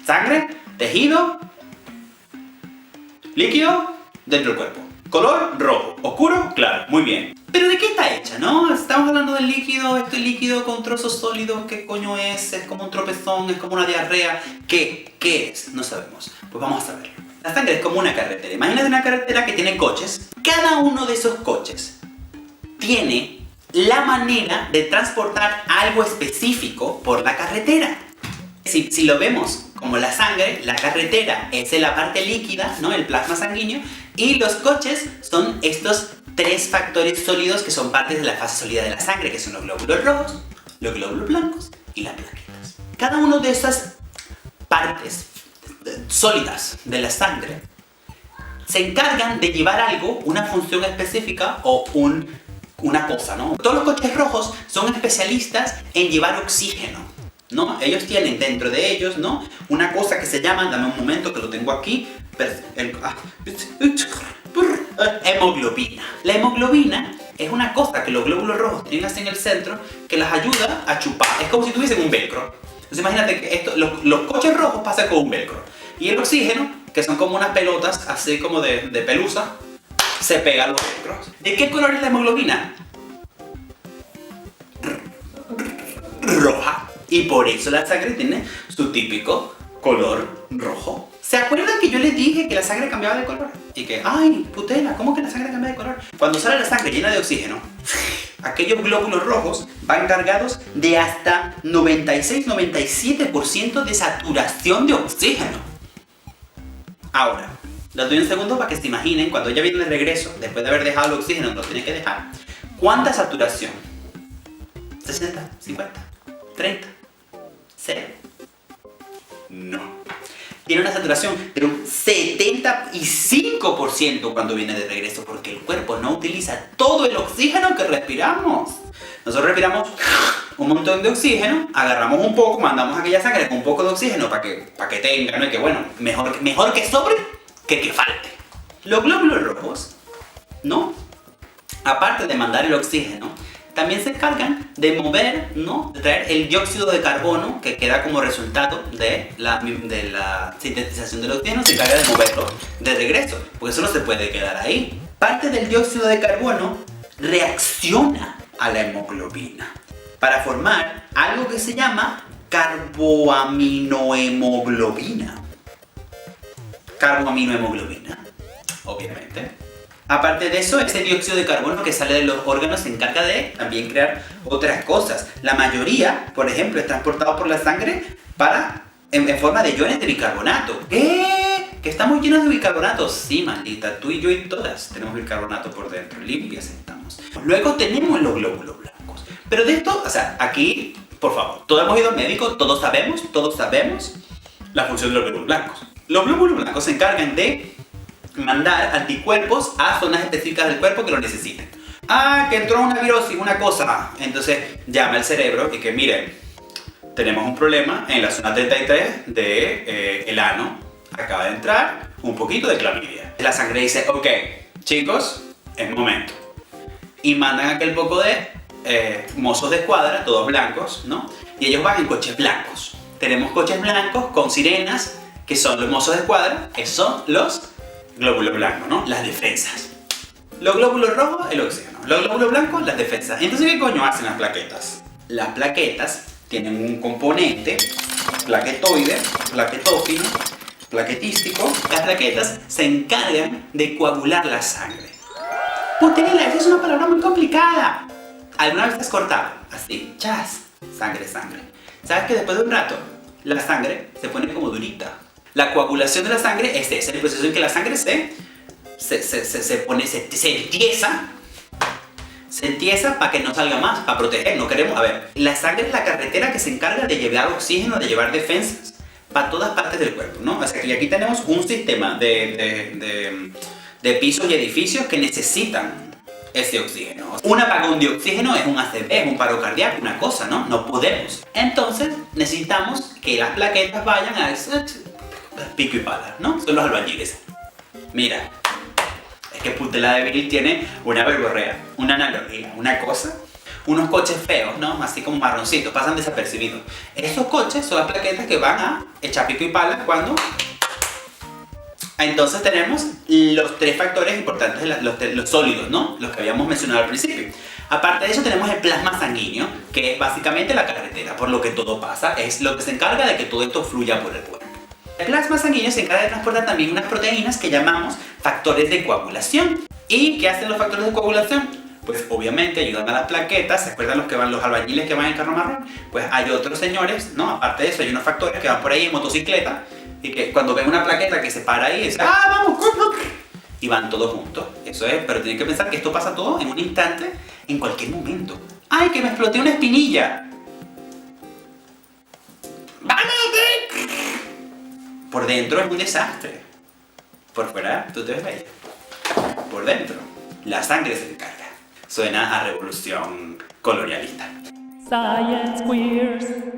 Sangre, tejido, líquido dentro del cuerpo. Color rojo, oscuro, claro, muy bien. ¿Pero de qué está hecha, no? Estamos hablando del líquido, este líquido con trozos sólidos, ¿qué coño es? Es como un tropezón, es como una diarrea. ¿Qué es? No sabemos. Pues vamos a saberlo. La sangre es como una carretera. Imagínate una carretera que tiene coches. Cada uno de esos coches tiene la manera de transportar algo específico por la carretera. Si lo vemos como la sangre, la carretera es la parte líquida, ¿no? El plasma sanguíneo, y los coches son estos tres factores sólidos que son partes de la fase sólida de la sangre, que son los glóbulos rojos, los glóbulos blancos y las plaquetas. Cada una de esas partes sólidas de la sangre se encargan de llevar algo, una función específica o una cosa, ¿no? Todos los coches rojos son especialistas en llevar oxígeno, ¿no? Ellos tienen dentro de ellos, ¿no? Una cosa que se llama, dame un momento que lo tengo aquí, hemoglobina. La hemoglobina es una cosa que los glóbulos rojos tienen así en el centro que las ayuda a chupar. Es como si tuviesen un velcro. Entonces imagínate que los coches rojos pasan con un velcro. Y el oxígeno, que son como unas pelotas así como de pelusa, se pega a los velcros. ¿De qué color es la hemoglobina? Roja. Y por eso la sangre tiene su típico color rojo. ¿Se acuerdan que yo les dije que la sangre cambiaba de color? Y que, ay, putela, ¿cómo que la sangre cambia de color? Cuando sale la sangre llena de oxígeno, aquellos glóbulos rojos van cargados de hasta 96-97% de saturación de oxígeno. Ahora, les doy un segundo para que se imaginen cuando ya vienen de regreso, después de haber dejado el oxígeno donde lo tienen que dejar. ¿Cuánta saturación? ¿60? ¿50? ¿30? ¿0? No. Tiene una saturación de un 75% cuando viene de regreso, porque el cuerpo no utiliza todo el oxígeno que respiramos. Nosotros respiramos un montón de oxígeno, agarramos un poco, mandamos aquella sangre con un poco de oxígeno para que tenga, ¿no? Y que bueno, mejor que sobre que falte. Los glóbulos rojos, ¿no? Aparte de mandar el oxígeno, también se encargan de mover, ¿no? De traer el dióxido de carbono que queda como resultado de la sintetización del oxígeno, se encarga de moverlo de regreso, porque eso no se puede quedar ahí. Parte del dióxido de carbono reacciona a la hemoglobina para formar algo que se llama carboaminohemoglobina. Carboaminohemoglobina, obviamente. Aparte de eso, ese dióxido de carbono que sale de los órganos se encarga de también crear otras cosas. La mayoría, por ejemplo, es transportado por la sangre en forma de iones de bicarbonato. ¿Qué? ¿Que estamos llenos de bicarbonato? Sí, maldita, tú y yo y todas tenemos bicarbonato por dentro, limpias estamos. Luego tenemos los glóbulos blancos. Pero de esto, o sea, aquí, por favor, todos hemos ido al médico, todos sabemos la función de los glóbulos blancos. Los glóbulos blancos se encargan de mandar anticuerpos a zonas específicas del cuerpo que lo necesiten. Ah, que entró una virosis, una cosa. Entonces llama al cerebro y que miren, tenemos un problema en la zona 33 del ano. Acaba de entrar un poquito de clamidia. La sangre dice, ok, chicos, es momento. Y mandan aquel poco de mozos de escuadra, todos blancos, ¿no? Y ellos van en coches blancos. Tenemos coches blancos con sirenas, que son los mozos de escuadra, que son los glóbulos blancos, ¿no? Las defensas. Los glóbulos rojos, el oxígeno. Los glóbulos blancos, las defensas. Entonces, ¿qué coño hacen las plaquetas? Las plaquetas tienen un componente plaquetoide, plaquetófilo, plaquetístico. Las plaquetas se encargan de coagular la sangre. Putenila, esa es una palabra muy complicada. ¿Alguna vez te has cortado? Así, chas, sangre. ¿Sabes que después de un rato la sangre se pone como durita? La coagulación de la sangre es el proceso en que la sangre se entiesa para que no salga más, para proteger, no queremos, a ver, la sangre es la carretera que se encarga de llevar oxígeno, de llevar defensas para todas partes del cuerpo, ¿no? O sea, que aquí tenemos un sistema de pisos y edificios que necesitan ese oxígeno. Un apagón de oxígeno es un ACV, es un paro cardíaco, una cosa, ¿no? No podemos. Entonces necesitamos que las plaquetas vayan a pico y pala, ¿no? Son los albañiles. Mira, es que Putela de Viril tiene una verborrea, una analogía, una cosa. unos coches feos, ¿no? Así como marroncitos, pasan desapercibidos. Esos coches son las plaquetas que van a echar pico y pala cuando... Entonces tenemos los tres factores importantes, los sólidos, ¿no? Los que habíamos mencionado al principio. Aparte de eso tenemos el plasma sanguíneo, que es básicamente la carretera, por lo que todo pasa, es lo que se encarga de que todo esto fluya por el cuerpo. El plasma sanguíneo se encarga de transportar también unas proteínas que llamamos factores de coagulación. ¿Y qué hacen los factores de coagulación? Pues obviamente ayudan a las plaquetas. ¿Se acuerdan los albañiles que van en carro marrón? Pues hay otros señores, ¿no? Aparte de eso hay unos factores que van por ahí en motocicleta y que cuando ven una plaqueta que se para ahí dicen ¡ah, vamos! Y van todos juntos. Eso es, pero tienen que pensar que esto pasa todo en un instante, en cualquier momento. ¡Ay, que me exploté una espinilla! ¡Vámonos! Por dentro es un desastre. Por fuera, tú te ves bella. Por dentro, la sangre se encarga. Suena a revolución colonialista. Science Queers.